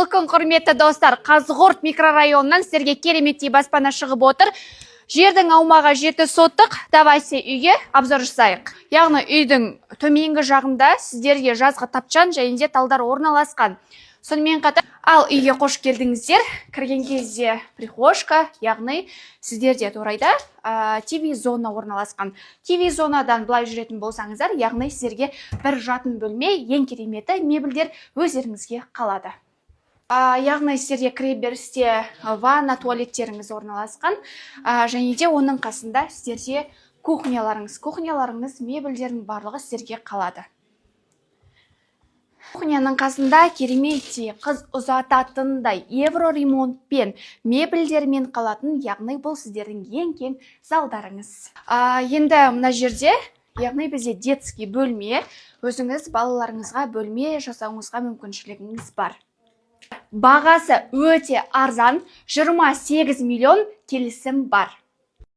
Қайырлы күн, құрметті достар. Қазығұрт микрорайонынан сіздерге кереметтей баспана шығып отыр. Жердің аумағы 7 сотық. Давайте үйге обзор жасайық. Яғни үйдің төменгі жағында сіздерге жазғы тапчан және де талдар орналасқан. Сонымен қатар, ал үйге қош келдіңіздер. Кірген кезде прихожка, яғни сіздерде торайда ТВ зона орналасқан. ТВ зонадан былай жүретін болсаңыздар, яғни сіздерге бір жатын бөлме, ең кереметі мебельдер өздеріңізге қалады. Яғни сіздерге кіреберісте ванна, туалеттеріңіз орналасқан, және де оның қасында сіздерде кухняларыңыз, мебельдердің барлығы сіздерге қалады. Кухняның қасында кереметтей қыз ұзататындай евроремонтпен, мебельдермен қалатын, яғни бұл сіздердің ең кең залдарыңыз. Енді мына жерде, яғни бізде детский бөлме, өзіңіз балаларыңызға бөлме жасауыңызға мүмкіншілігіңіз бар. Бағасы өте арзан, 28 миллион келісім бар.